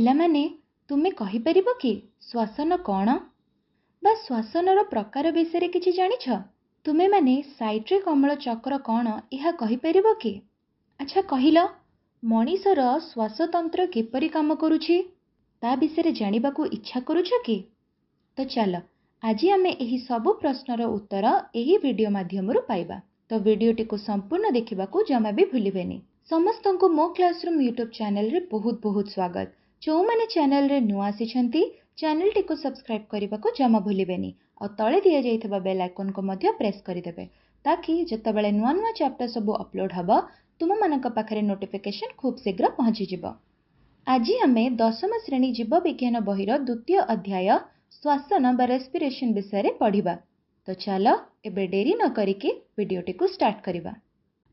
ପିଲାମାନେ ତୁମେ କହିପାରିବ କି ଶ୍ୱାସନ କ'ଣ ବା ଶ୍ୱାସନର ପ୍ରକାର ବିଷୟରେ କିଛି ଜାଣିଛ? ତୁମେମାନେ ସାଇଟ୍ରିକ୍ ଅମ୍ଳ ଚକ୍ର କ'ଣ ଏହା କହିପାରିବ କି? ଆଚ୍ଛା କହିଲ, ମଣିଷର ଶ୍ୱାସତନ୍ତ୍ର କିପରି କାମ କରୁଛି ତା ବିଷୟରେ ଜାଣିବାକୁ ଇଚ୍ଛା କରୁଛ କି? ତ ଚାଲ ଆଜି ଆମେ ଏହି ସବୁ ପ୍ରଶ୍ନର ଉତ୍ତର ଏହି ଭିଡିଓ ମାଧ୍ୟମରୁ ପାଇବା। ତ ଭିଡିଓଟିକୁ ସମ୍ପୂର୍ଣ୍ଣ ଦେଖିବାକୁ ଜମା ବି ଭୁଲିବେନି। ସମସ୍ତଙ୍କୁ ମୋ କ୍ଲାସରୁମ୍ ୟୁଟ୍ୟୁବ୍ ଚ୍ୟାନେଲରେ ବହୁତ ବହୁତ ସ୍ୱାଗତ। ଯେଉଁମାନେ ଚ୍ୟାନେଲରେ ନୂଆ ଆସିଛନ୍ତି ଚ୍ୟାନେଲଟିକୁ ସବସ୍କ୍ରାଇବ୍ କରିବାକୁ ଜମା ଭୁଲିବେନି ଆଉ ତଳେ ଦିଆଯାଇଥିବା ବେଲ୍ ଆଇକନକୁ ମଧ୍ୟ ପ୍ରେସ୍ କରିଦେବେ ତାକି ଯେତେବେଳେ ନୂଆ ନୂଆ ଚାପ୍ଟର ସବୁ ଅପଲୋଡ୍ ହେବ ତୁମମାନଙ୍କ ପାଖରେ ନୋଟିଫିକେସନ୍ ଖୁବ୍ ଶୀଘ୍ର ପହଞ୍ଚିଯିବ। ଆଜି ଆମେ ଦଶମ ଶ୍ରେଣୀ ଜୀବବିଜ୍ଞାନ ବହିର ଦ୍ୱିତୀୟ ଅଧ୍ୟାୟ ଶ୍ୱାସନ ବା ରେସ୍ପିରେସନ୍ ବିଷୟରେ ପଢ଼ିବା। ତ ଚାଲ ଏବେ ଡେରି ନ କରିକି ଭିଡିଓଟିକୁ ଷ୍ଟାର୍ଟ କରିବା।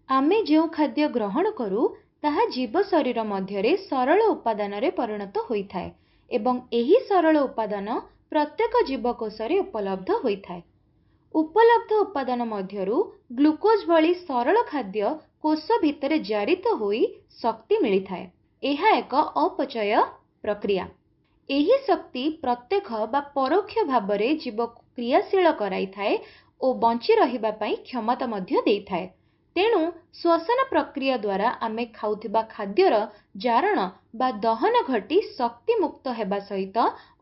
ଆମେ ଯେଉଁ ଖାଦ୍ୟ ଗ୍ରହଣ କରୁ ତାହା ଜୀବ ଶରୀର ମଧ୍ୟରେ ସରଳ ଉପାଦାନରେ ପରିଣତ ହୋଇଥାଏ ଏବଂ ଏହି ସରଳ ଉପାଦାନ ପ୍ରତ୍ୟେକ ଜୀବକୋଷରେ ଉପଲବ୍ଧ ହୋଇଥାଏ। ଉପଲବ୍ଧ ଉପାଦାନ ମଧ୍ୟରୁ ଗ୍ଲୁକୋଜ୍ ଭଳି ସରଳ ଖାଦ୍ୟ କୋଷ ଭିତରେ ଜାରିତ ହୋଇ ଶକ୍ତି ମିଳିଥାଏ। ଏହା ଏକ ଅପଚୟ ପ୍ରକ୍ରିୟା। ଏହି ଶକ୍ତି ପ୍ରତ୍ୟକ୍ଷ ବା ପରୋକ୍ଷ ଭାବରେ ଜୀବକୁ କ୍ରିୟାଶୀଳ କରାଇଥାଏ ଓ ବଞ୍ଚି ରହିବା ପାଇଁ କ୍ଷମତା ମଧ୍ୟ ଦେଇଥାଏ। ତେଣୁ ଶ୍ୱସନ ପ୍ରକ୍ରିୟା ଦ୍ୱାରା ଆମେ ଖାଉଥିବା ଖାଦ୍ୟର ଜାରଣ ବା ଦହନ ଘଟି ଶକ୍ତି ମୁକ୍ତ ହେବା ସହିତ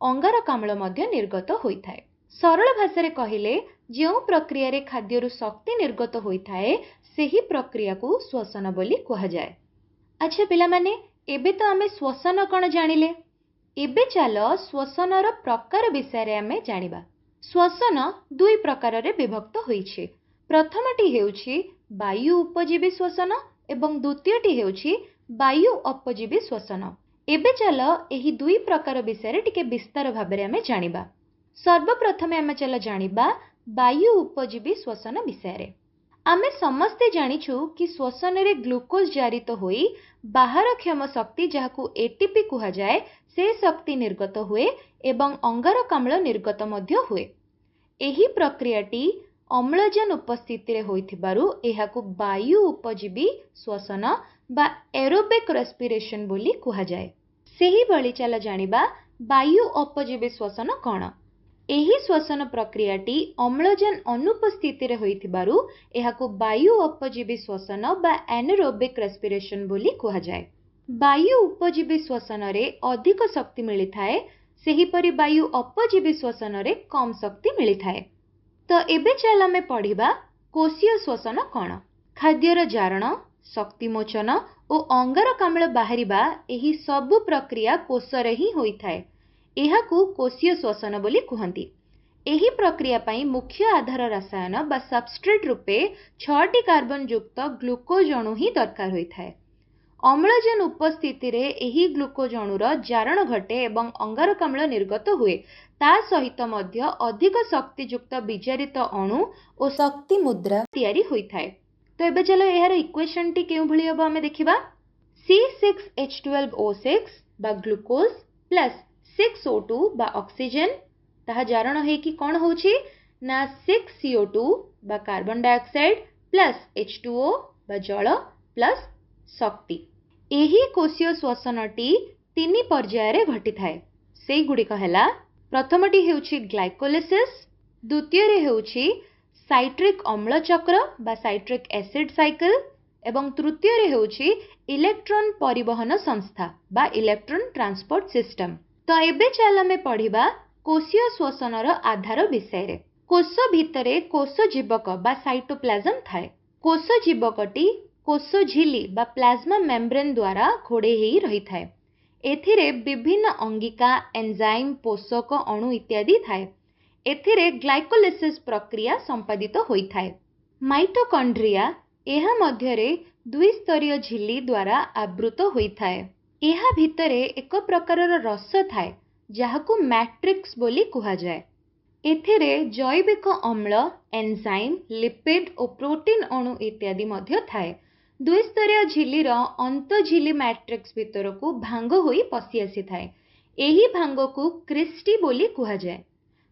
ଅଙ୍ଗାରକାମ୍ଳ ମଧ୍ୟ ନିର୍ଗତ ହୋଇଥାଏ। ସରଳ ଭାଷାରେ କହିଲେ ଯେଉଁ ପ୍ରକ୍ରିୟାରେ ଖାଦ୍ୟରୁ ଶକ୍ତି ନିର୍ଗତ ହୋଇଥାଏ ସେହି ପ୍ରକ୍ରିୟାକୁ ଶ୍ୱସନ ବୋଲି କୁହାଯାଏ। ଆଚ୍ଛା ପିଲାମାନେ, ଏବେ ତ ଆମେ ଶ୍ୱସନ କ'ଣ ଜାଣିଲେ। ଏବେ ଚାଲ ଶ୍ୱସନର ପ୍ରକାର ବିଷୟରେ ଆମେ ଜାଣିବା। ଶ୍ୱସନ ଦୁଇ ପ୍ରକାରରେ ବିଭକ୍ତ ହୋଇଛି। ପ୍ରଥମଟି ହେଉଛି ବାୟୁ ଉପଜୀବୀ ଶ୍ୱସନ ଏବଂ ଦ୍ୱିତୀୟଟି ହେଉଛି ବାୟୁ ଅପଜୀବୀ ଶ୍ୱସନ। ଏବେ ଚାଲ ଏହି ଦୁଇ ପ୍ରକାର ବିଷୟରେ ଟିକେ ବିସ୍ତାର ଭାବରେ ଆମେ ଜାଣିବା। ସର୍ବପ୍ରଥମେ ଆମେ ଚାଲ ଜାଣିବା ବାୟୁ ଉପଜୀବୀ ଶ୍ୱସନ ବିଷୟରେ। ଆମେ ସମସ୍ତେ ଜାଣିଛୁ କି ଶ୍ୱସନରେ ଗ୍ଲୁକୋଜ୍ ଜାରିତ ହୋଇ ବାହାରକ୍ଷମ ଶକ୍ତି ଯାହାକୁ ଏଟିପି କୁହାଯାଏ ସେ ଶକ୍ତି ନିର୍ଗତ ହୁଏ ଏବଂ ଅଙ୍ଗାରକାମ୍ଳ ନିର୍ଗତ ମଧ୍ୟ ହୁଏ। ଏହି ପ୍ରକ୍ରିୟାଟି ଅମ୍ଳଜାନ ଉପସ୍ଥିତିରେ ହୋଇଥିବାରୁ ଏହାକୁ ବାୟୁ ଉପଜୀବୀ ଶ୍ୱସନ ବା ଏରୋବିକ୍ ରେସ୍ପିରେସନ୍ ବୋଲି କୁହାଯାଏ। ସେହିଭଳି ଚାଲ ଜାଣିବା ବାୟୁ ଅପଜୀବୀ ଶ୍ୱସନ କ'ଣ। ଏହି ଶ୍ୱସନ ପ୍ରକ୍ରିୟାଟି ଅମ୍ଳଜାନ ଅନୁପସ୍ଥିତିରେ ହୋଇଥିବାରୁ ଏହାକୁ ବାୟୁ ଅପଜୀବୀ ଶ୍ୱସନ ବା ଏନାରୋବିକ୍ ରେସ୍ପିରେସନ୍ ବୋଲି କୁହାଯାଏ। ବାୟୁ ଉପଜୀବୀ ଶ୍ୱସନରେ ଅଧିକ ଶକ୍ତି ମିଳିଥାଏ, ସେହିପରି ବାୟୁ ଅପଜୀବୀ ଶ୍ୱସନରେ କମ୍ ଶକ୍ତି ମିଳିଥାଏ। ତ ଏବେ ଚାଲ ଆମେ ପଢ଼ିବା କୋଷୀୟ ଶ୍ୱସନ କ'ଣ। ଖାଦ୍ୟର ଜାରଣ, ଶକ୍ତିମୋଚନ ଓ ଅଙ୍ଗାରକାମ୍ଳ ବାହାରିବା ଏହି ସବୁ ପ୍ରକ୍ରିୟା କୋଷରେ ହିଁ ହୋଇଥାଏ। ଏହାକୁ କୋଷୀୟ ଶ୍ୱସନ ବୋଲି କୁହନ୍ତି। ଏହି ପ୍ରକ୍ରିୟା ପାଇଁ ମୁଖ୍ୟ ଆଧାର ରସାୟନ ବା ସବଷ୍ଟ୍ରେଟ୍ ରୂପେ 6ଟି କାର୍ବନ ଯୁକ୍ତ ଗ୍ଲୁକୋଜ୍ ଅଣୁ ହିଁ ଦରକାର ହୋଇଥାଏ। ଅମ୍ଳଜାନ ଉପସ୍ଥିତିରେ ଏହି ଗ୍ଲୁକୋଜ୍ ଅଣୁର ଜାରଣ ଘଟେ ଏବଂ ଅଙ୍ଗାରକାମ୍ଳ ନିର୍ଗତ ହୁଏ। ତା ସହିତ ମଧ୍ୟ ଅଧିକ ଶକ୍ତିଯୁକ୍ତ ବିଜାରିତ ଅଣୁ ଓ ଶକ୍ତି ମୁଦ୍ରା ତିଆରି ହୋଇଥାଏ। ତ ଏବେ ଚାଲ ଏହାର ଇକ୍ୱେସନ୍ଟି କେଉଁଭଳି ହେବ ଆମେ ଦେଖିବା। C6H12O6 ବା ଗ୍ଲୁକୋଜ୍ ପ୍ଲସ୍ 6O2 ବା ଅକ୍ସିଜେନ୍, ତାହା ଜାରଣ ହେଇକି କ'ଣ ହେଉଛି ନା 6CO2 ବା କାର୍ବନ ଡାଇଅକ୍ସାଇଡ୍ ପ୍ଲସ୍ H2O ବା ଜଳ ପ୍ଲସ୍ ଶକ୍ତି। ଏହି କୋଷୀୟ ଶ୍ୱସନଟି 3 ପର୍ଯ୍ୟାୟରେ ଘଟିଥାଏ। ସେଇଗୁଡ଼ିକ ହେଲା, ପ୍ରଥମଟି ହେଉଛି ଗ୍ଲାଇକୋଲିସିସ୍, ଦ୍ୱିତୀୟରେ ହେଉଛି ସାଇଟ୍ରିକ୍ ଅମ୍ଳ ଚକ୍ର ବା ସାଇଟ୍ରିକ୍ ଏସିଡ୍ ସାଇକେଲ୍ ଏବଂ ତୃତୀୟରେ ହେଉଛି ଇଲେକ୍ଟ୍ରନ୍ ପରିବହନ ସଂସ୍ଥା ବା ଇଲେକ୍ଟ୍ରନ୍ ଟ୍ରାନ୍ସପୋର୍ଟ ସିଷ୍ଟମ୍। ତ ଏବେ ଚାଲ ଆମେ ପଢ଼ିବା କୋଷୀୟ ଶ୍ୱସନର ଆଧାର ବିଷୟରେ। କୋଷ ଭିତରେ କୋଷ ଜୀବକ ବା ସାଇଟୋପ୍ଲାଜମ୍ ଥାଏ। କୋଷ ଜୀବକଟି କୋଷ ଝିଲି ବା ପ୍ଲାଜମା ମେମ୍ବ୍ରେନ୍ ଦ୍ୱାରା ଘୋଡ଼େଇ ହେଇ ରହିଥାଏ। ଏଥିରେ ବିଭିନ୍ନ ଅଙ୍ଗିକା, ଏନ୍ଜାଇମ୍, ପୋଷକ ଅଣୁ ଇତ୍ୟାଦି ଥାଏ। ଏଥିରେ ଗ୍ଲାଇକୋଲିସିସ୍ ପ୍ରକ୍ରିୟା ସମ୍ପାଦିତ ହୋଇଥାଏ। ମାଇଟୋକଣ୍ଡ୍ରିଆ ଏହା ମଧ୍ୟରେ ଦ୍ୱିସ୍ତରୀୟ ଝିଲି ଦ୍ୱାରା ଆବୃତ ହୋଇଥାଏ। ଏହା ଭିତରେ ଏକ ପ୍ରକାରର ରସ ଥାଏ ଯାହାକୁ ମ୍ୟାଟ୍ରିକ୍ସ ବୋଲି କୁହାଯାଏ। ଏଥିରେ ଜୈବିକ ଅମ୍ଳ, ଏନ୍ଜାଇମ୍, ଲିପିଡ୍ ଓ ପ୍ରୋଟିନ୍ ଅଣୁ ଇତ୍ୟାଦି ମଧ୍ୟ ଥାଏ। ଦ୍ୱିସ୍ତରୀୟ ଝିଲିର ଅନ୍ତଃଝିଲି ମ୍ୟାଟ୍ରିକ୍ସ ଭିତରକୁ ଭାଙ୍ଗ ହୋଇ ପଶି ଆସିଥାଏ। ଏହି ଭାଙ୍ଗକୁ କ୍ରିଷ୍ଟି ବୋଲି କୁହାଯାଏ।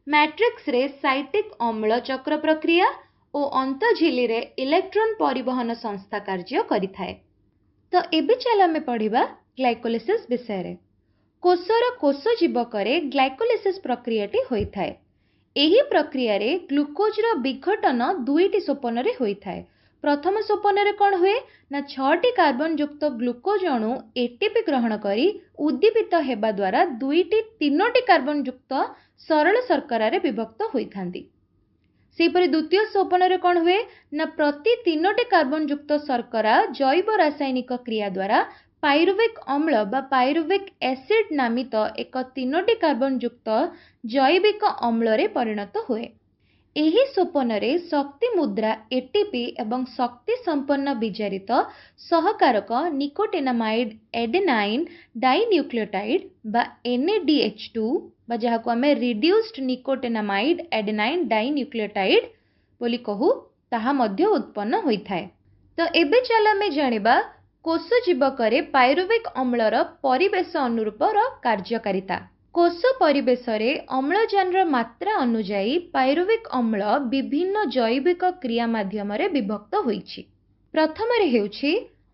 ମ୍ୟାଟ୍ରିକ୍ସରେ ସାଇଟିକ୍ ଅମ୍ଳ ଚକ୍ର ପ୍ରକ୍ରିୟା ଓ ଅନ୍ତଃଝିଲିରେ ଇଲେକ୍ଟ୍ରନ୍ ପରିବହନ ସଂସ୍ଥା କାର୍ଯ୍ୟ କରିଥାଏ। ତ ଏବେ ଚାଲ ଆମେ ପଢ଼ିବା ଗ୍ଲାଇକୋଲିସିସ୍ ବିଷୟରେ। कोषर कोष जीवकरे ग्लाइकोलिसिस प्रक्रियाटी होइथाय। एही प्रक्रियारे ग्लुकोजर विघटन दुईटी सोपनरे होइथाय। प्रथम सोपनरे कौन हुए ना 6टी कार्बन युक्त ग्लुकोज अणु एटीपी ग्रहण करी उद्दीपित हेबा द्वारा दुईटी 3टी कार्बन युक्त सरल शर्करारे विभक्त होइथांती। सेहीपरि द्वितीय सोपनरे कौन हुए ना प्रति 3टी कार्बन युक्त शर्करा जैव रासायनिक क्रिया द्वारा पाइरुविक अम्ल बा पाइरुविक एसिड नामित एक 3टी कार्बन युक्त जैविक अम्ल परिणत हुए। एही सोपनरे शक्ति मुद्रा एटीपी एवं शक्ति संपन्न विजारित सहकारक निकोटिनामाइड एडेनाइन डाइन्यूक्लियोटाइड बा NADH2 बा जहाको आमे रिड्यूस्ड निकोटिनामाइड एडेनाइन डाइन्यूक्लियोटाइड बोली कहू ताहा मध्य उत्पन्न होइथाय। तो एबे चल आमे जानिबा कोष जीवकरे पाइरुविक अम्लर परिवेश अनुरूपर कार्यकारिता। कोष परिवेशरे अम्लजानर मात्रा अनुजाई पाइरुविक अम्ल विभिन्न जैविक क्रिया माध्यमरे विभक्त होइछि। प्रथमरे हेउछि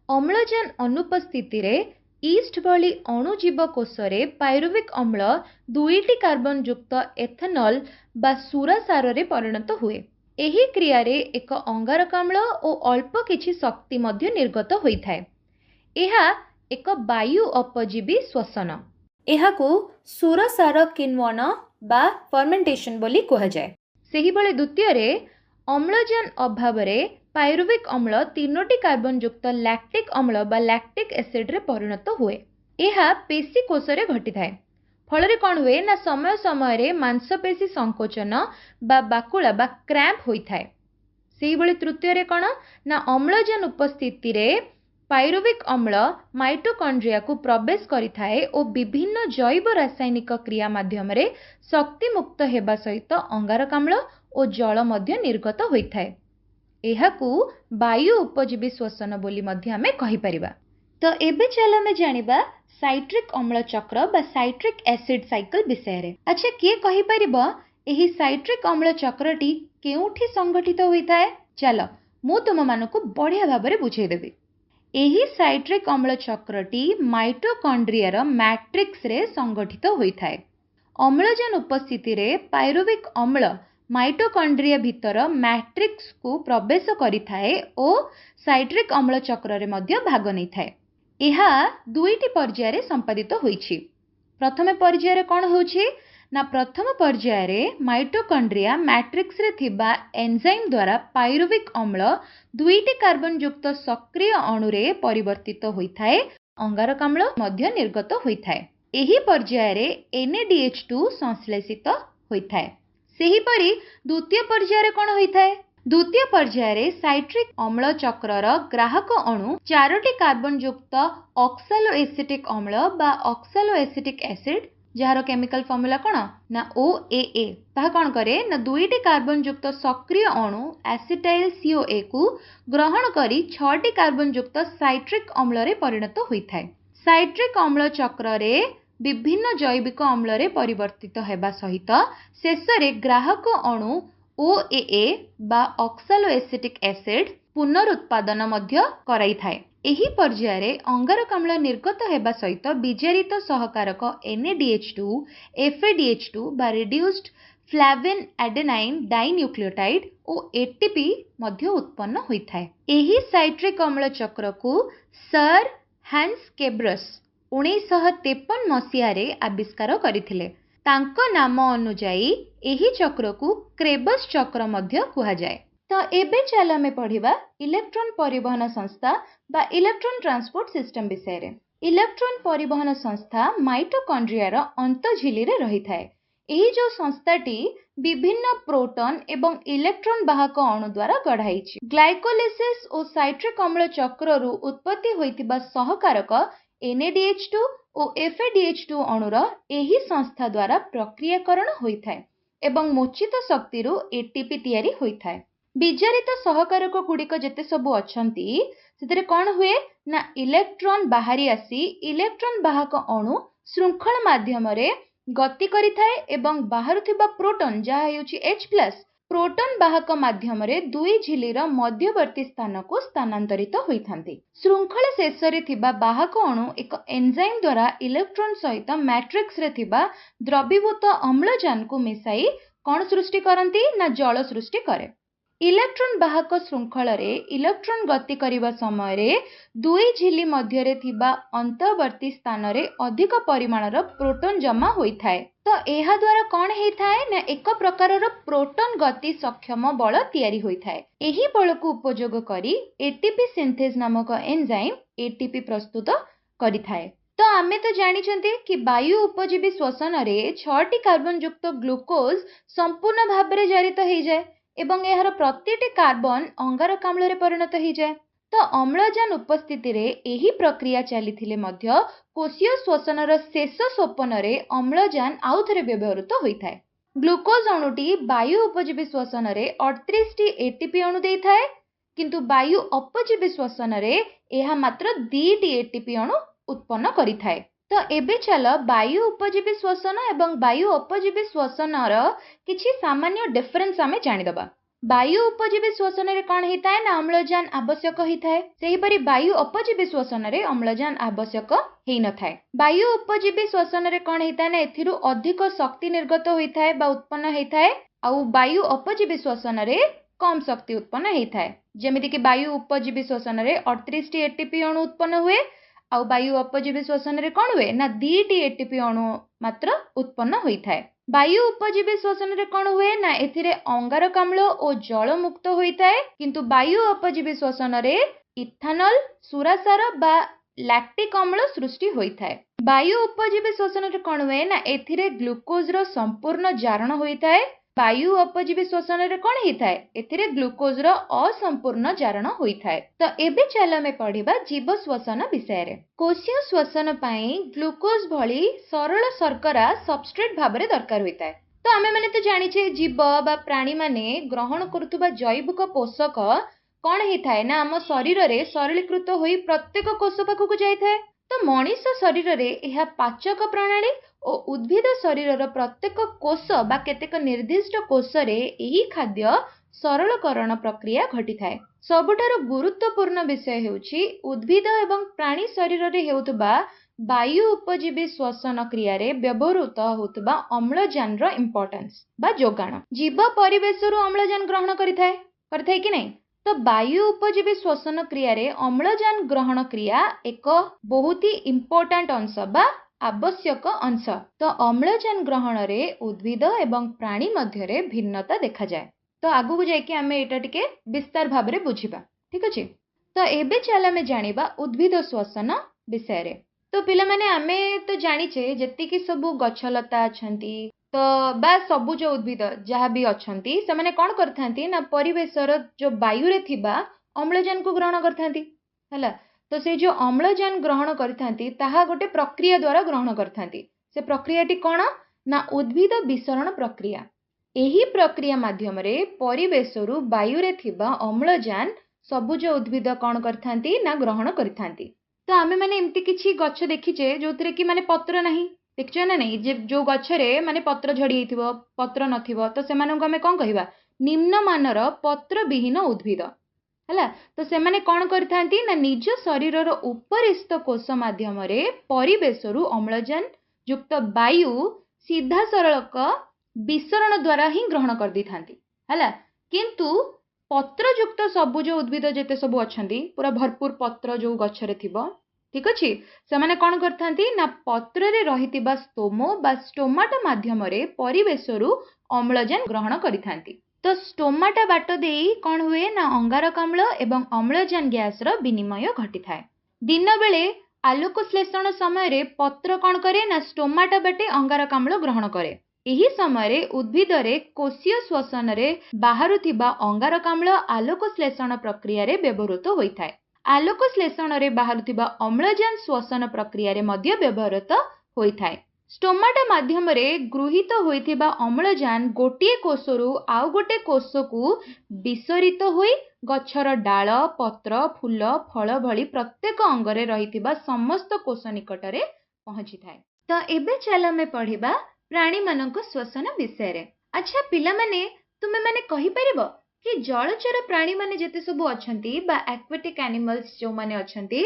अम्लजान अनुपस्थितिरे ईस्ट भली अणुजीव कोषरे पाइरुविक अम्ल दुईटी कार्बन युक्त एथेनॉल बा सुरासारे परिणत हुए। एही क्रियारे एक अंगारकाम्ल और अल्प किछि शक्ति मध्य निर्गत होइथाय। एहा एक वायु अपजीवी श्वसन। एहाकू सुरसार किण्वन बा फर्मेंटेशन बोली कहा जाए। सेही भली द्वितीयरे अम्लजान अभावरे पाइरुविक अम्ल 3टी कार्बन युक्त लैक्टिक अम्ल बा लैक्टिक एसिड रे परिणत हुए। एहा पेशी कोषरे घटिथाय। फलरे कौन हुए ना समय समय रे मांसपेशी संकोचन बा बाकुला बा क्रैम्प होइथाय। सेही भली तृतीयरे कौन ना अम्लजान उपस्थिति रे पाइरुविक अम्ल माइटोकॉन्ड्रिया को प्रवेश करिथाए और विभिन्न जैव रासायनिक क्रिया माध्यम रे शक्ति मुक्त हेबा सहित अंगारकाम्ल और जल मध्य निर्गत होइथाए। एहाकू वायु उपजीवी श्वसन बोली मध्य आमे कहि परिबा। तो एबे चल आमे जानिबा साइट्रिक अम्ल चक्र बा साइट्रिक एसिड साइकिल विषय रे। अच्छा किए कहि परिबा एही साइट्रिक अम्ल चक्रटी केउठी संगठित होइथाए? चलो मु तुम मानको बढ़िया भाबरे बुझेइ देबी। एही साइट्रिक अम्ल चक्रटी माइटोकॉन्ड्रिया मैट्रिक्स रे संगठित होइथाए। अम्लजान उपस्थिति रे पाइरुविक अम्ल माइटोकॉन्ड्रिया भितर मैट्रिक्स को प्रवेश करिथाए और साइट्रिक अम्ल चक्र रे मध्य भाग नैथाए। एहा दुईटी पर्याय रे संपादित होइछि। प्रथम पर्याय रे कोन होछि ना प्रथम पर्याय रे माइटोकॉन्ड्रिया मैट्रिक्स रे थिबा एंजाइम द्वारा पाइरुविक अम्ल दुईटी कार्बन युक्त सक्रिय अणु रे परिवर्तित होइथाए, अंगारकाम्ल मध्य निर्गत होइथाए। एही पर्याय रे NADH2 संश्लेषित होइथाए। सेही परि द्वितीय पर्याय रे कोन होइथाए? द्वितीय पर्याय रे साइट्रिक अम्ल चक्रर ग्राहक अणु 4टी कार्बन युक्त ऑक्सालोएसिटिक अम्ल बा ऑक्सालोएसिटिक एसिड जार केमिकल फॉर्मूला कौन ना OAA ताहा कौन करे ना दुईटी कार्बन युक्त सक्रिय अणु एसिटाइल CoA को ग्रहण करी 6टी कार्बन युक्त साइट्रिक अम्ल रे परिणत होइथाए। साइट्रिक अम्ल चक्र रे विभिन्न जैविक अम्ल रे परिवर्तित हेबा सहित शेष रे ग्राहक अणु OAA बा ऑक्सालोएसिटिक एसिड पुनरुत्पादन मध्य कराइथाए। एही पर्याय रे अंगारकाम्ल निर्गत हेबा सहित विजारित सहकारक NADH2, FADH2 बा रिड्यूस्ड फ्लाविन एडेनाइन डाइन्यूक्लियोटाइड और ATP मध्य उत्पन्न होइथाए। एही साइट्रिक अम्ल चक्र को सर हैंस केब्रस 1953 मसीहा रे आविष्कार करथिले। तांको नाम अनुजाई एही चक्र को क्रेबस चक्र मध्य कुहा जाए। तो एबे चल आमे पढ़िबा इलेक्ट्रॉन परिवहन संस्था बा इलेक्ट्रॉन ट्रांसपोर्ट सिस्टम विषय रे। इलेक्ट्रॉन परिवहन संस्था माइटोकॉन्ड्रिया अंतझिली रे रही थाए। एही जो संस्थाटी विभिन्न प्रोटॉन एवं इलेक्ट्रॉन वाहक अणु द्वारा गढ़ाइछि। ग्लाइकोलिसिस और साइट्रिक अम्ल चक्र रु उत्पत्ति होइतिबा सहकारक NADH2 और FADH2 अणुर एही संस्था द्वारा प्रक्रियाकरण होइथाए एवं मोचित शक्ति रु ATP तैयारी होइथाए। विजारित सहकारक गुड़िक जेते सबु अछंती सेतरे कौन हुए ना इलेक्ट्रॉन बाहरी आसी इलेक्ट्रॉन वाहक अणु श्रृंखल माध्यम रे गति करिथाए एवं बाहरुथिबा प्रोटॉन जहा हेउची H+ प्रोटॉन वाहक माध्यम दुई झिल्लीर मध्यवर्ती स्थान को स्थानांतरित होइथांती। श्रृंखला शेष रे थिबा वाहक अणु एक एंजाइम द्वारा इलेक्ट्रॉन सहित मैट्रिक्स रे थिबा द्रवीभूत अम्लजान को मिसाई कौन सृष्टि करती ना जल सृष्टि करे। इलेक्ट्रॉन वाहक श्रृंखल रे इलेक्ट्रॉन गति करिबा समय रे दुई झिल्ली मध्य रे थिबा अंतर्वर्ती स्थान रे अधिक परिमाणर प्रोटॉन जमा होइथाय। तो एहा द्वारा कौन हेइथाय ना एक प्रकारर प्रोटॉन गति सक्षम बल तैयारी होइथाय। एही बल को उपयोग करी एटीपी सिंथेज नामक एंजाइम एटीपी प्रस्तुत करिथाय। तो आमे तो जानिछंती कि वायु उपजीवी श्वसन रे 6टी कार्बन युक्त ग्लूकोज संपूर्ण भाव रे जारित हो जाए एवं एहार प्रतिटी कार्बन अंगारकाम्ल रे परिणत हो जाए। तो अम्लजान उपस्थिति रे एही प्रक्रिया चलीथिले मध्य कोशीय श्वसनर शेष सोपन रे अम्लजान आउ थरे व्यवहृत होइथाय। ग्लूकोज अणुटी वायु उपजीवी श्वसन रे 38 टी एटीपी अणु देइथाय, किंतु वायु अपजीवी श्वसन रे एहा मात्र 2 टी एटीपी अणु उत्पन्न करिथाय। तो एबे चल वायु उपजीवी श्वसन एवं वायु अपजीवी श्वसनर किछि सामान्य डिफरेंस आमे जानिदबा। वायु उपजीवी श्वसन रे कोन हेताय ना अम्लजान आवश्यक होइथाय, सेहिपरि वायु अपजीवी श्वसन रे अम्लजान आवश्यक हेइ नथाय। वायु उपजीवी श्वसन रे कोन हेताय ना एथिरु अधिक शक्ति निर्गत होइथाय बा उत्पन्न हेइथाय, आउ वायु अपजीवी श्वसन रे कम शक्ति उत्पन्न हेइथाय। जेमिति कि वायु उपजीवी श्वसन रे 38 टी एटीपी अणु उत्पन्न हुए, आउ वायु अपजीवी श्वसन रे कोन हुए ना 2 टी एटीपी अणु मात्र उत्पन्न होइथाय। वायु उपजीवी श्वसन रे कोन हुए ना एथिरे अंगारकाम्ल और जल मुक्त होइथाय, किंतु वायु अपजीवी श्वसन रे इथानल, सुरासार बा लैक्टिक अम्ल सृष्टि होइथाय। वायु उपजीवी श्वसन रे कोन हुए ना एथिरे ग्लूकोज रो संपूर्ण जारण होइथाय। वायु अपजीवी श्वसन रे कोन हेइथाय, एथिरे ग्लूकोज रो असंपूर्ण जारण होइथाय। तो एबे चल में पढ़िबा जीव श्वसन विषय रे। कोशीय श्वसन पई ग्लूकोज भली सरल शर्करा सबस्ट्रेट भाबरे दरकार होइथाय। तो आमे माने तो जानिछे जीव बा प्राणी माने ग्रहण करुथुबा जैविक पोषक कोन हेइथाय ना हम शरीर रे सरलीकृत होई प्रत्येक कोष पाखकु जाइथाय। तो मनीष शरीर रे एहा पाचक प्रणाली और उद्भिद शरीर प्रत्येक कोष बा केतेक निर्दिष्ट कोष रे एही खाद्य सरलकरण प्रक्रिया घटी थाए। सबुठारु गुरुत्वपूर्ण विषय हेउछि उद्भिद एवं प्राणी शरीर रे हेउतबा वायु उपजीवी श्वसन क्रिया रे व्यवहृत होतबा अम्लजान रो इंपोर्टेंस बा जोगाण। जीव परिवेश रु अम्लजान ग्रहण करिथाय कि नै। तो वायु उपजीवी श्वसन क्रिया रे अम्लजान ग्रहण क्रिया एक बहुत ही इंपोर्टेंट अंश बा आवश्यक अंश। तो अम्लजान ग्रहण रे उद्भिद एवं प्राणी मध्य रे भिन्नता देखा जाए। तो आगु को जाइके आमे एटा टिके विस्तार भाव रे बुझिबा, ठीक अछि। तो एबे चल आमे जानिबा उद्भिद श्वसन विषय रे। तो पिला माने आमे तो जानिछे जेतिकी सबु गछलता अछंती तो बा सबुज उद्भिद जहाँ भी अछंती से माने कोन करथांती ना परिवेशर जो वायु रे थिबा अम्लजान को ग्रहण करथांती हला। तो से जो अम्लजान ग्रहण करथांती ताहा गोटे प्रक्रिया द्वारा ग्रहण करथांती। से प्रक्रियाटी कोन ना उद्भिद विसरण प्रक्रिया। एही प्रक्रिया माध्यम रे परिवेशरु वायु रे थिबा अम्लजान सबुज उद्भिद कोन करथांती ना ग्रहण करथांती। तो आमे माने एमती किछि गछ देखिचे जोतरे कि माने पत्र नाही, देखिଛ ना नहीं जे जो गछरे माने पत्र झड़ी हेइथिबो पत्र नथिबो तो सेमानंको आमे कोन कहिबा निम्न मानर पत्र विहीन उद्भिद हला। तो से माने कोन करथांती ना निज शरीरर उपरिस्थ कोष माध्यम रे परिवेशरु अम्लजान युक्त वायु सीधा सरलक विसरण द्वारा ही ग्रहण कर दिथांती हला। किंतु पत्र युक्त सबुज उद्भिद जेते सब अछंती पूरा भरपूर पत्र जो गछरे थिबो, ठीक अछि, से माने कोन करथांती ना पत्र रे रहितिबा स्टोमो बा स्टोमाटा माध्यम रे परिवेशरु अम्लजान ग्रहण करिथांती। तो स्टोमाटा बाट देई कोन हुए ना अंगारकाम्ल एवं अम्लजान गैस रो विनिमय घटी थाए। दिन बेले आलोक श्लेषण समय रे पत्र कोन करे ना स्टोमाटा बाटे अंगारकाम्ल ग्रहण करे। एही समय रे उद्भिद रे कोशीय श्वसन रे बाहरुथिबा अंगारकाम्ल आलोक श्लेषण प्रक्रिया रे व्यवहृत होइथाय। आलोक श्लेषण रे बाहरुथिबा अम्लजान श्वसन प्रक्रिया रे मध्य व्यवहृत होइथाय। स्टोमाटा माध्यम रे गृहीत होइथिबा अम्लजान गोटिए कोषरु आउ गोटे कोषकु विसरित होई गछर डाल, पत्र, फूल, फल भली प्रत्येक अंगरे रहिथिबा समस्त कोष निकट रे पहुंची थाए। तो एबे चल में पढ़िबा प्राणी मानक श्वसन विषय रे। अच्छा पिला माने ତୁମେ ମାନେ କହିପାରିବ कि जलचर प्राणी माने जेते सब अछंती बा एक्वेटिक एनिमल्स जो माने अछंती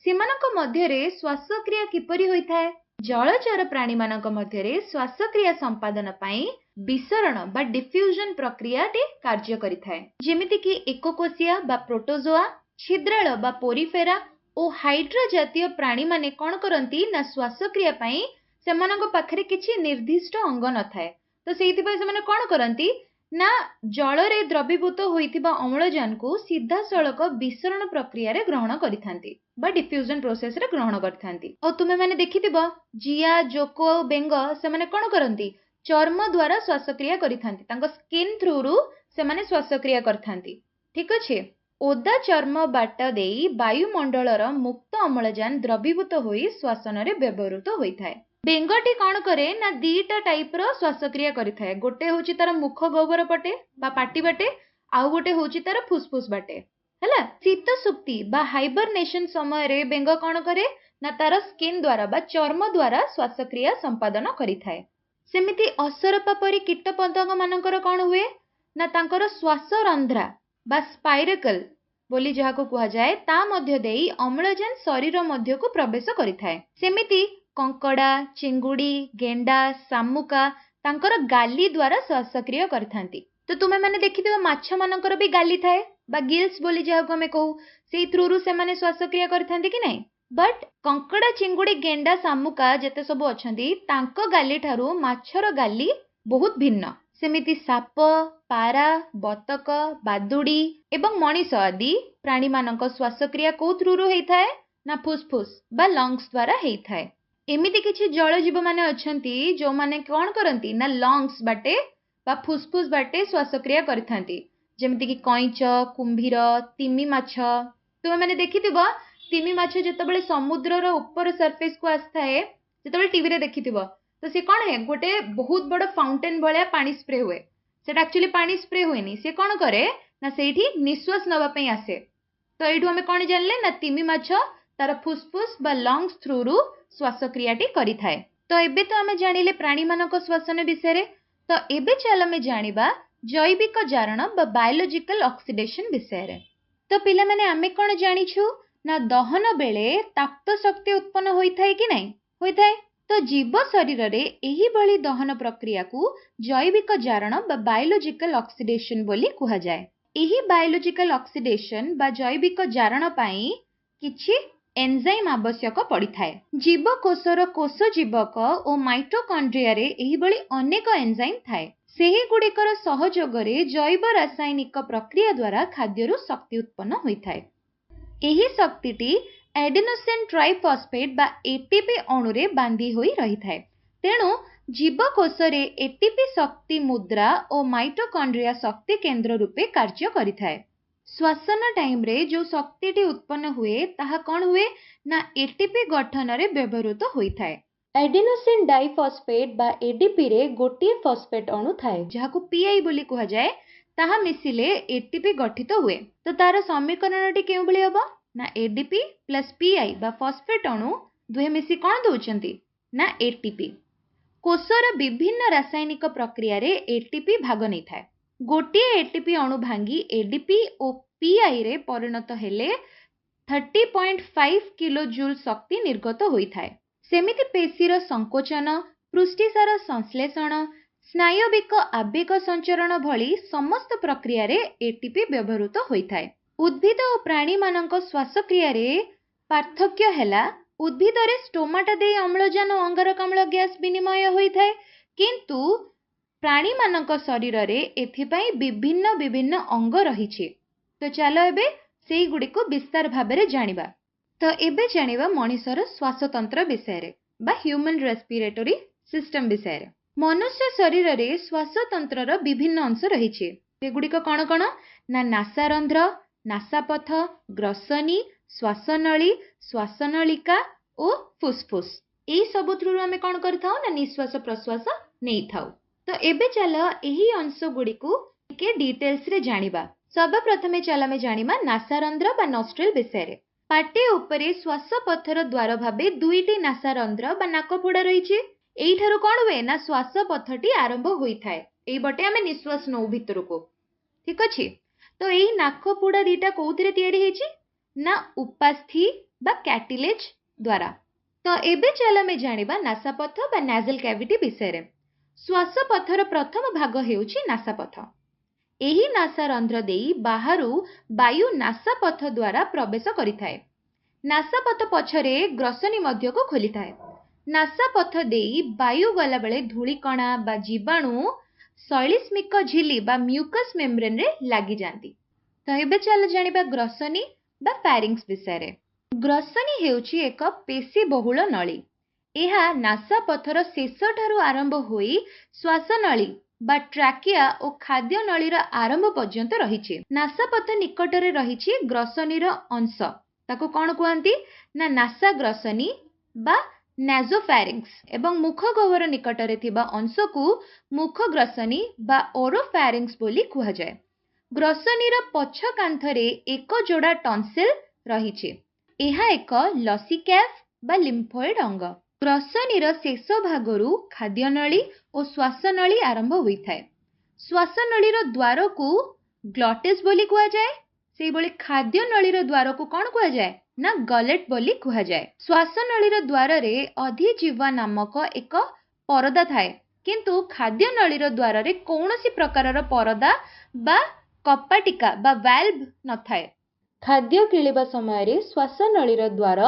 सेमानक मध्यरे श्वासक्रिया किपरि होइथाय? जलचर प्राणी मानक मध्यरे श्वासक्रिया संपादन पई विसरण बा डिफ्यूजन प्रक्रिया टी कार्य करिथाय। जेमिति कि एकोकोसिया बा प्रोटोजोआ, छिद्राळ बा पोरिफेरा ओ हाइड्रा जातीय प्राणी माने कोन करंती ना श्वासक्रिया पई सेमानक पाखरे किछि निर्दिष्ट अंग न थाए। तो सेहिति पई सेमाने कोन करंती ना जलरे द्रवीभूत होइथिबा अम्लजान को सीधा सड़क विसरण प्रक्रिया रे ग्रहण करिथांती बा डिफ्यूजन प्रोसेस रे ग्रहण करिथांती। और तुमे माने देखिथिबो जिया, जोको, बेंग से माने कोन करंती चर्म द्वारा श्वासक्रिया करिथांती। तांको स्किन थ्रू रु से माने श्वासक्रिया करथांती। ठीक अछि। ओदा चर्म बाट देई वायुमंडलर मुक्त अम्लजान द्रवीभूत होई श्वासन रे व्यवहृत होइथाय। बेंगटी कौन करे ना दीटा टाइप रो श्वासक्रिया करिथाय। गोटे होची तार मुख गह्वर पटे बा पाटी बाटे, आउ गोटे होची तार फुसफुस बाटे। हैला शीत सुक्ति बा हाइबरनेशन समय रे बेंग कौन करे ना तार स्किन द्वारा बा चर्म द्वारा श्वासक्रिया संपादन करिथाय। सेमिति असरपा परी कीट पतंग मानकर कौन हुए ना तांकर श्वास रंध्रा बा स्पाइरेकल बोली जहाको कुहा जाए ता मध्य देई अम्लजान शरीर मध्य को प्रवेश करिथाय। सेमिति कंकड़ा, चिंगुड़ी, गेंडा, शामुका तांकर गाली द्वारा श्वासक्रिया करथांती। तो तुमे माने देखिथिबो माछ मानकर भी गाली थाए बा गिल्स बोली जहाको हमें कहू सेई थ्रू रु से माने श्वासक्रिया करथांती कि नहीं। बट कंकड़ा, चिंगुड़ी, गेंडा, शामुका जेते सब अछंती तांको गाली ठारू माछर गाली बहुत भिन्न। सेमिति साप, पारा, बतक, बादुड़ी एवं मनीष आदि प्राणी मानक श्वासक्रिया को थ्रू रु हेइथाय ना फुसफुस बा लंग्स द्वारा हेइथाय। एमिति किछि जल जीव माने अछंती जो माने कोन करंती ना लंग्स बाटे बा फुसफुस बाटे श्वासक्रिया करथांती। जेमिति कि कइंच, कुंभीर, तिमी माछ। तुमे माने देखिथिबो तिमी माछ जेतबेले समुद्रर ऊपर सरफेस को आस्थाए जेतबेले टीवी रे देखिथिबो तो से कोन है गोटे बहुत बड़ फाउंटेन भलिया पानी स्प्रे हुए। सेटा एक्चुअली पानी स्प्रे हुएनी, से कोन करे ना सेठी निश्वास नबा पई आसे। तो एठू हमें कोन जानले ना तिमी माछ तार फुसफुस बा लंग्स थ्रू रु श्वासक्रियाटी करिथाए। तो एबे तो आमे जानिले प्राणी मानक श्वसन विषय। तो एबे चल आमे जानिबा जैविक जारण बा बायोलॉजिकल ऑक्सीडेशन विषय। तो पिला माने आमे कोन जानिछु ना दहन बेले ताप्त शक्ति उत्पन्न होइथाय कि नहीं होइथाय। तो जीव शरीर रे एही बळी दहन प्रक्रिया को जैविक जारण बा बायोलॉजिकल ऑक्सीडेशन बोली कुहा जाय। एही बायोलॉजिकल ऑक्सीडेशन बा जैविक जारण पई किछि एंजाइम आवश्यक पड़ी थाए। जीव कोषर कोष जीवक और माइटोकॉन्ड्रिया रे एही बळी अनेक एंजाइम थाए। सेही गुडिकर सहयोग रे जैव रासायनिक प्रक्रिया द्वारा खाद्यरु शक्ति उत्पन्न होइथाय। एही शक्तिटी एडेनोसिन ट्राइफॉस्फेट बा एटीपी अणुरे बांधी होई रहिथाय। तेणु जीव कोषरे एटीपी शक्ति मुद्रा और माइटोकॉन्ड्रिया शक्ति केंद्र रूपे कार्य करिथाय। श्वसन टाइम रे जो शक्तिटी उत्पन्न हुए ताहा कौन हुए ना एटीपी गठन रे व्यवहृत होइथाय। एडेनोसिन डाइफॉस्फेट बा एडीपी रे गोटिए फॉस्फेट अणु थाए जहाको पीआई बोली कुहा जाए। ताहा मिसिले एटीपी गठित हुए। तो तार समीकरणटी केउ भली हबो ना एडीपी प्लस पीआई बा फॉस्फेट अणु दुहे मिसी कोन दउचंती ना एटीपी। कोषर विभिन्न रासायनिक प्रक्रिया रे एटीपी भाग नै थाए। गोटिए एटीपी अणु भांगी एडीपी और पीआई रे परिणत हेले 30.5 किलो जूल शक्ति निर्गत होइथाय। सेमिति पेशीर संकोचन, पृष्ठिसार संश्लेषण, स्नायविक आवेग संचरण भली समस्त प्रक्रिया रे एटीपी व्यवहृत होइथाय। उद्भिद और प्राणी मानक श्वासक्रिया रे पार्थक्य हेला उद्भिद रे स्टोमाटा दे अम्लजान और अंगारकाम्ल गैस विनिमय होइथाय, किंतु प्राणी मानक शरीर रे एथिपाई विभिन्न विभिन्न अंग रहिछि। तो चलो एबे सेई गुडी को विस्तार भाबरे जानिबा। तो एबे जानिबा मनुष्यर श्वासतंत्र विषय बा ह्यूमन रेस्पिरेटरी सिस्टम विषय। मनुष्य शरीर रे श्वासतंत्र रो विभिन्न अंश रहिछि। सेगुडी को कोन कोन ना नासारंध्र, नासापथ, ग्रसनी, श्वासनळी, श्वासनलिका और फुसफुस। एई सब थ्रू आमे कोन करथाउ ना निश्वास प्रश्वास नेइ थाउ। तो एबे चल एही अंश गुडी को के डिटेल्स रे जानिबा। सर्वप्रथमे चल आमे जानिबा नासारंध्र बा नॉस्ट्रिल विषय। पाटी उपरे श्वास पथर द्वार भाबे दुईटी नासारंध्र बा नाकफोड़ा रहिछि। एइठारु कौन हुए ना श्वास पथटी आरंभ होई थाए एई बटे आमे निश्वास नौ भितर को ठीक अछि। तो एही नाक पुडा दीटा कोउथिरे तयारी हेछि ना उपास्थि बा कैटिलेज द्वारा। तो एबे चल आमे जानिबा नासापथ बा नाजल कैविटी विषय रे। श्वास पथर प्रथम भाग हेउछि नासापथ। एही नासा रंध्र देई बाहरु वायु नासापथ द्वारा प्रवेश करिथाए। नासापथ पछरे ग्रसनी मध्य को खोलिथाए। नासापथ देई वायु गला बेले धूलिकणा बा जीवाणु शैलीस्मिक झिली बा म्यूकस मेम्ब्रेन रे लागि जांती। तो एबे चल जानिबा ग्रसनी बा फैरिंग्स विषय रे। ग्रसनी हेउछि एक पेशी बहुल नळी। एहा नासापथर शेष ठारू आरंभ होई श्वासनळी बा ट्राकिया ओ खाद्य नळीर आरंभ पर्यंत रहिछि। नासापथ निकटरे रहिछि ग्रसनीर अंश ताको कोन कुहंती ना नासा ग्रसनी बा नाजोफैरिंग्स एवं मुख गह्वर निकटरे थिबा अंश को मुख ग्रसनी बा ओरोफैरिंग्स बोली कुहा जाय। ग्रसनीर पछ कांथरे एक जोड़ा टॉन्सिल रहिछि। एहा एक लसिकैफ बा लिम्फोइड अंग। ग्रसनीर शेष भागरु खाद्यनळी और श्वासनळी आरंभ होइथाय। श्वासनळीर द्वार को ग्लॉटिस बोली कुहा जाय। सेही बोली खाद्यनळीर द्वार को कोन कुहा जाय ना गलेट बोली कुहा जाय। श्वासनळीर द्वार रे अधिजीवा नामक एक परदा थाए किंतु खाद्यनळीर द्वार रे कौनसी प्रकारर परदा बा कपाटिका बा वाल्व न थाए। खाद्य गिळिबा समय रे श्वासनळीर द्वार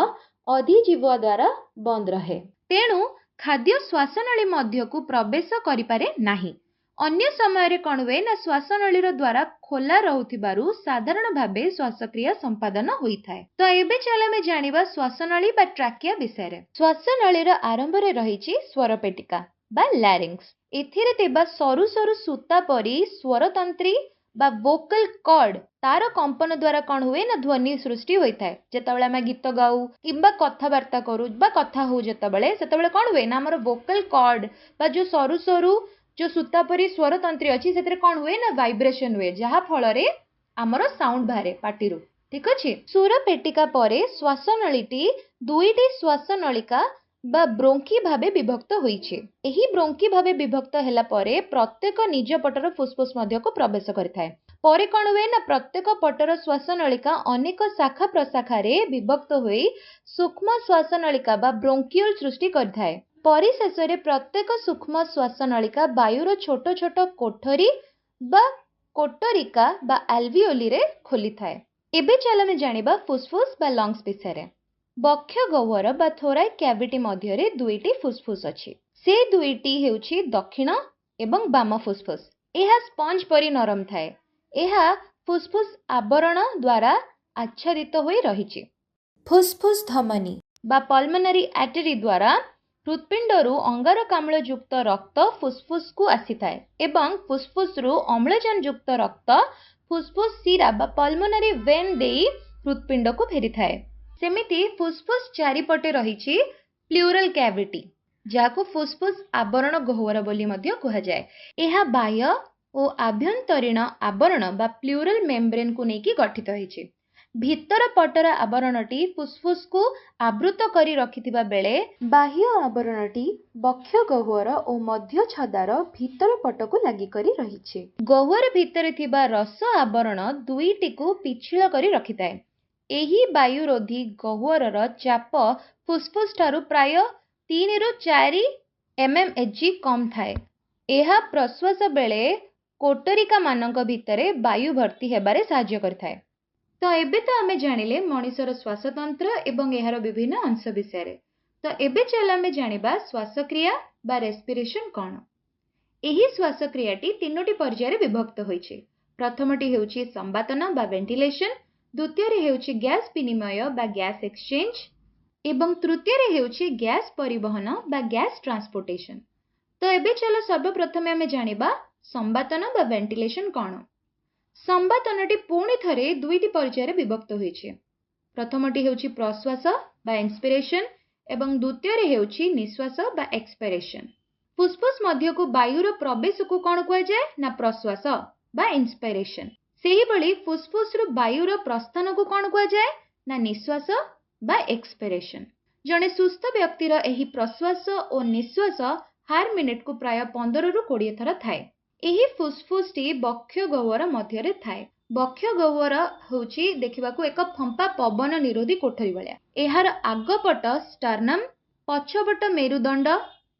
अधिजीव द्वारा बंद रहे तेणु खाद्य श्वासनळी मध्य को प्रवेश करि पारे नाही। अन्य समय रे कोन हुए ना श्वासनळीर द्वारा खोला रहुथिबारु साधारण भाबे श्वासक्रिया संपादन होइथाय। तो एबे चला में जानिबा श्वासनळी बा ट्राकिया विषय रे। श्वासनळीर आरंभ रे रहिछि स्वरपेटिका बा लैरिंग्स। एथिरे तेबा सरु सरु सूता परी स्वरतंत्री बा वोकल कॉर्ड तार कंपन द्वारा कौन हुए ना ध्वनि सृष्टि होता है। जितेबाला आम गीत गाऊ किंबा कथबार्ता करू बा कथा हो जितेबाला सेतेबाला कौन हुए ना हमर वोकल कॉर्ड बा जो सरु सरु जो सूता परी स्वरतंत्री अच्छी से कौन हुए ना वाइब्रेशन हुए जहा फल रे हमर साउंड बाहरे पाटिरू ठीक अछि। सुर पेटिका परे श्वासनळीटी दुईटी श्वासनळिका बा ब्रोंकी भाबे विभक्त होइछे। एही ब्रोंकी भाबे विभक्त हैला परे प्रत्येक निज पटर फुसफुस मध्य को प्रवेश करिथाय। परे कोन हुए ना प्रत्येक पटर श्वासनळिका अनेक शाखा प्रशाखा रे विभक्त होई सूक्ष्म श्वासनळिका बा ब्रोंकियोल सृष्टि करिथाय। परिशेष रे प्रत्येक सूक्ष्म श्वासनळिका वायुर छोट छोट कोठरी बा कोटरिका बा एल्वियोली रे खोलिथाय। एबे चल ଆମେ जानिबा फुसफुस बा लंग्स विषय रे। बक्ष गह्वर बा थोराइक कैविटी मध्य रे दुईटी फुसफुस अछि। से दुईटी हेउछि दक्षिण एवं बाम फुसफुस। एहा स्पंज परी नरम थाए। एहा फुसफुस आवरण द्वारा आच्छादित होई रहिछि। फुसफुस धमनी बा पल्मोनरी आर्टरी द्वारा हृत्पिंडरु अंगारकाम्ल युक्त रक्त फुसफुस को आसीथाए एवं फुसफुस रु अम्लजान युक्त रक्त फुसफुस शिरा बा पल्मोनरी वेन देई हृत्पिंड को फेरिथाए। सेमिति फुसफुस चारिपटे रहिछि प्लूरल कैविटी जाको फुसफुस आवरण गह्वर बोली मध्य कुहा जाय। एहा बाह्य ओ आभ्यंतरीण आवरण बा प्लूरल मेम्ब्रेन को नेकी गठित होइछि। भीतर पटर आवरणटी फुसफुस को आवृत करी रखिथिबा बेले बाह्य आवरणटी बक्ष गह्वर ओ मध्य छदार भीतर पट को लागि करी रहिछि। गह्वर भीतर थिबा रस आवरण दुईटी को पिछिल करी रखिताए। एही वायुरोधी गह्वरर चाप फुसफुस ठारू प्राय 3 रु 4 mmHg कम थाए। एहा प्रश्वास बेले कोटरिका मानक भितरे वायु भर्ती हेबारे साहाय्य करथाए। तो एबे तो आमे जानिले मनिषर श्वासतंत्र एवं एहार विभिन्न अंश विषय रे। तो एबे चल आमे जानिबा श्वासक्रिया बा रेस्पिरेशन कोन। एही श्वासक्रियाटी तीनोटी पर्याय रे विभक्त होइछे। प्रथमटी हेउछि संवातन बा वेंटिलेशन, द्वितीय रे हेउछि गैस विनिमय बा गैस एक्सचेंज एवं तृतीय रे हेउछि गैस परिवहन बा गैस ट्रांसपोर्टेशन। तो एबे चलो सर्वप्रथमे आमे जानिबा संवातन बा वेंटिलेशन कोन। संवातनटी पुणी थरे दुईटी पर्याय रे विभक्त होइछे। प्रथमटी हेउछि प्रश्वास बा इंस्पिरेशन एवं द्वितीय रे हेउछि निश्वास बा एक्सपिरेशन। फुसफुस मध्य को वायुर प्रवेश को कोन कुआ जाय ना प्रश्वास बा इंस्पिरेशन। सेही बळी फुसफुस रु वायुर प्रस्थान को कोन कुआ जाय ना निश्वास बा एक्सपिरेशन। जड़े सुस्थ व्यक्तिर एही प्रश्वास और निश्वास हार मिनिट को प्राय 15 रु 20 थर थाए। एही फुसफुस टी बक्ष गह्वर मध्य थाए। बक्ष गह्वर होची देखिबाकू एक फंपा पवन निरोधी कोठरी भलिया। एहार आगपट स्टर्नम, पछपट मेरुदंड,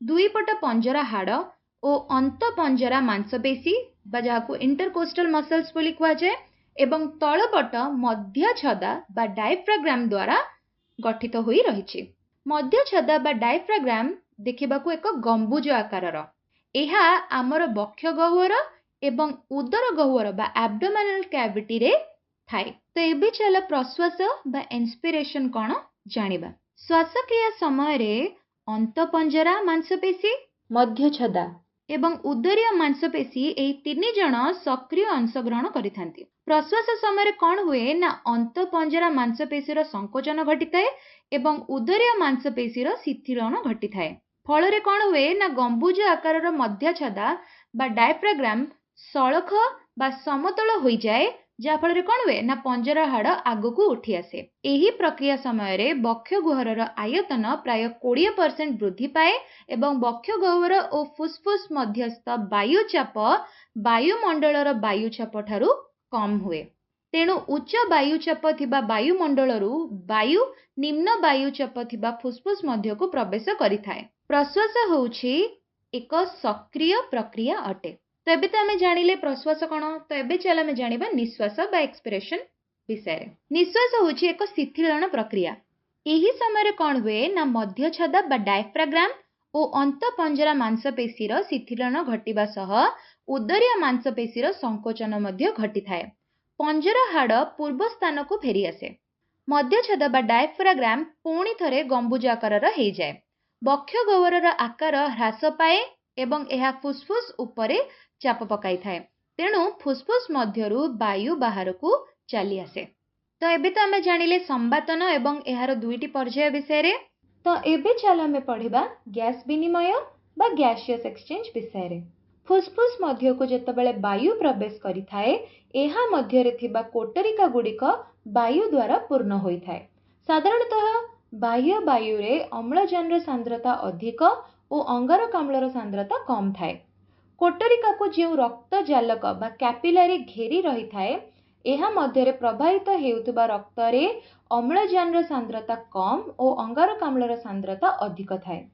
दुईपट पंजरा हाड़ और अंत पंजरा मांसपेशी बा जहाकू इंटरकोस्टल मसल्स बोली कुआ जाए एवं तळपट मध्य छदा बा डायफ्राग्राम द्वारा गठित होई रहिछि। मध्य छदा बा डायफ्राग्राम देखिबाकू एक गंबुज आकारर। एहा आमर बक्ष गह्वर एवं उदर गह्वर बा एब्डोमिनल कैविटी रे थाए। तो एबे चला प्रश्वास बा इंस्पिरेशन कोन जानिबा। श्वासक्रिया समय रे अंत पंजरा मांसपेशी, मध्य छदा एवं उदरीय मांसपेशी एही तीन जण सक्रिय अंशग्रहण करिथांती। प्रश्वास समय कौन हुए ना अंत पंजरा मांसपेशीर संकोचन घटिताए एवं उदरीय मांसपेशीर शिथिलन घटिताए। फल कौन हुए ना गंबुज आकारर मध्य छदा बा डायफ्राग्राम सळख बा समतल होई जाए, जा फल कौन हुए ना पंजरा हाड़ आगकू उठी आसे। एही प्रक्रिया समय रे बक्ष गह्वरर आयतन प्राय 20% वृद्धि पाए एवं बक्ष गह्वर और फुसफुस मध्यस्थ वायुचाप वायुमंडलर वायुचाप ठारू कम हुए। तेणु उच्च वायुचाप थिबा वायुमंडलरू वायु निम्न वायुचाप थिबा फुसफुस मध्यकू प्रवेश करिथाए। प्रश्वास होउछि एक सक्रिय प्रक्रिया अटे। तो एबे तो आमे जानिले प्रश्वास कोन। तो एबे चल आमे जानिबा निश्वास बा एक्सपिरेशन विषय। निश्वास होउछि एक शिथिलन प्रक्रिया। एही समय कौन हुए ना मध्य छदा बा डायफ्राग्राम और अंत पंजरा मांसपेशीर शिथिलन घटिबा सह उदरीय मांसपेशीर संकोचन मध्य घटिथाए। पंजरा हाड़ पूर्व स्थान को फेरी आसे। मध्य छदा बा डायफ्राग्राम पुणी थरे गंबुज आकारर हेई जाए। बक्ष गह्वरर आकार ह्रास पाए एवं एहा फुसफुस उपरे चाप पकाई थाए। तेणु फुसफुस मध्यरु वायु बाहर को चली आसे। तो एबे तो आमे जानिले संवातन एवं एहार दुईटी पर्याय विषय रे। तो एबे चल आमे पढ़िबा गैस विनिमय बा गैसियस एक्सचेंज विषय रे। फुसफुस मध्य को जेतबेले वायु प्रवेश करि थाए, एहा मध्य रे थिबा कोटरिका गुडिक वायु द्वारा पूर्ण होई थाए। साधारणतः बाह्य वायु रे अम्लजान सांद्रता अधिक और अंगारकाम्लर सांद्रता कम थाए। कोटरिका को जो रक्त जालक बा कैपिलरी घेरी रही थाए, एहा मध्यरे प्रवाहित हेउथबा रक्त रे अम्लजान सांद्रता कम और अंगारकाम्लर सांद्रता अधिक थाए।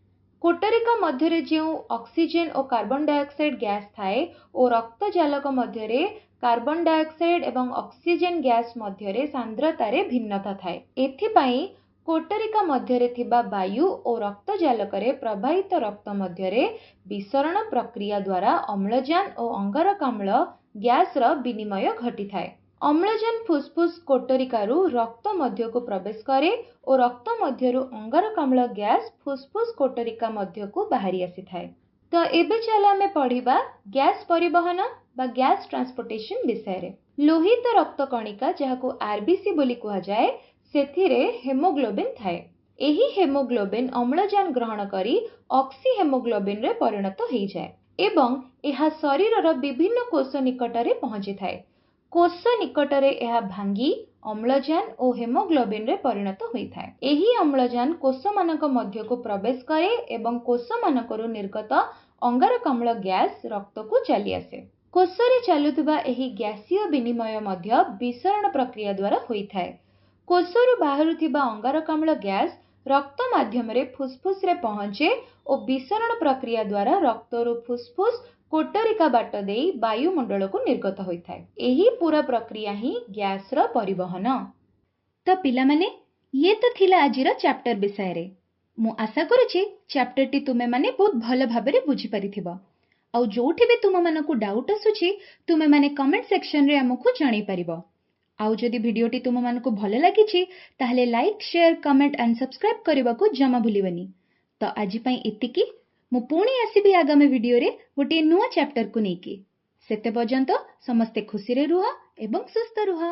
कोटरिका मध्यरे जो ऑक्सीजन और कार्बन डाइऑक्साइड गैस थाए और रक्त जालक मध्यरे कार्बन डाइऑक्साइड एवं ऑक्सीजन गैस मध्यरे सांद्रता रे भिन्नता थाए। एथिपाई कोटरिका मध्यरे थिबा वायु और रक्त जालक रे प्रवाहित रक्त मध्यरे विसरण प्रक्रिया द्वारा अम्लजान और अंगारकाम्ल गैस र विनिमय घटी थाए। अम्लजान फुसफुस कोटरिकारु रक्त मध्य को प्रवेश करे और रक्त मध्यरु अंगारकाम्ल गैस फुसफुस कोटरिका मध्य को बाहरी आसी थाए। तो एबे चल आमे पढ़िबा गैस परिवहन बा गैस ट्रांसपोर्टेशन विषय रे। लोहित रक्त कणिका जहाको आरबीसी बोली कुहा जाए, सेथिरे हेमोग्लोबिन थाए। एही हेमोग्लोबिन अम्लजान ग्रहण करी ऑक्सी हेमोग्लोबिन रे परिणत होई जाए एवं एहा शरीरर विभिन्न कोष निकटरे पहुंची थाए। कोष निकटरे एहा भांगी अम्लजान और हेमोग्लोबिन रे परिणत होई थाए। एही अम्लजान कोष मानक मध्य को प्रवेश करे एवं कोष मानकरु निर्गत अंगारकाम्ल गैस रक्त को चली आसे। कोषरे चलुथबा एही गैसीय विनिमय मध्य विसरण प्रक्रिया द्वारा होई थाए। कोषरु बाहरुथिबा अंगारकाम्ल गैस रक्त माध्यम रे फुसफुस रे पहुंचे और विसरण प्रक्रिया द्वारा रक्तरु फुसफुस कोटरिका बाट देई वायुमंडल को निर्गत होई थाए। एही पूरा प्रक्रिया ही गैस र परिवहन। तो पिला माने ये तो थिला आजिर चैप्टर विषय रे। मु आशा करूची चैप्टर टी तुमे माने बहुत भल भाबरे बुझी परिथिबो। आउ जोठी भी तुम मानकु डाउट आसुची तुमे माने कमेंट सेक्शन रे हमकु जानि परिबो। आउ जदि भिडियोटी तुम मानकु भल लागिछि ताहले like share comment and subscribe करबा को जमा भूलिबनी। तो आजि पई एतिकी। मु पुणी आसीबी आगामी भिडियो रे गोटे नुआ चैप्टर को नेकी। सेते पर्यंत समस्ते खुशी रे रुह एवं सुस्थ रुह।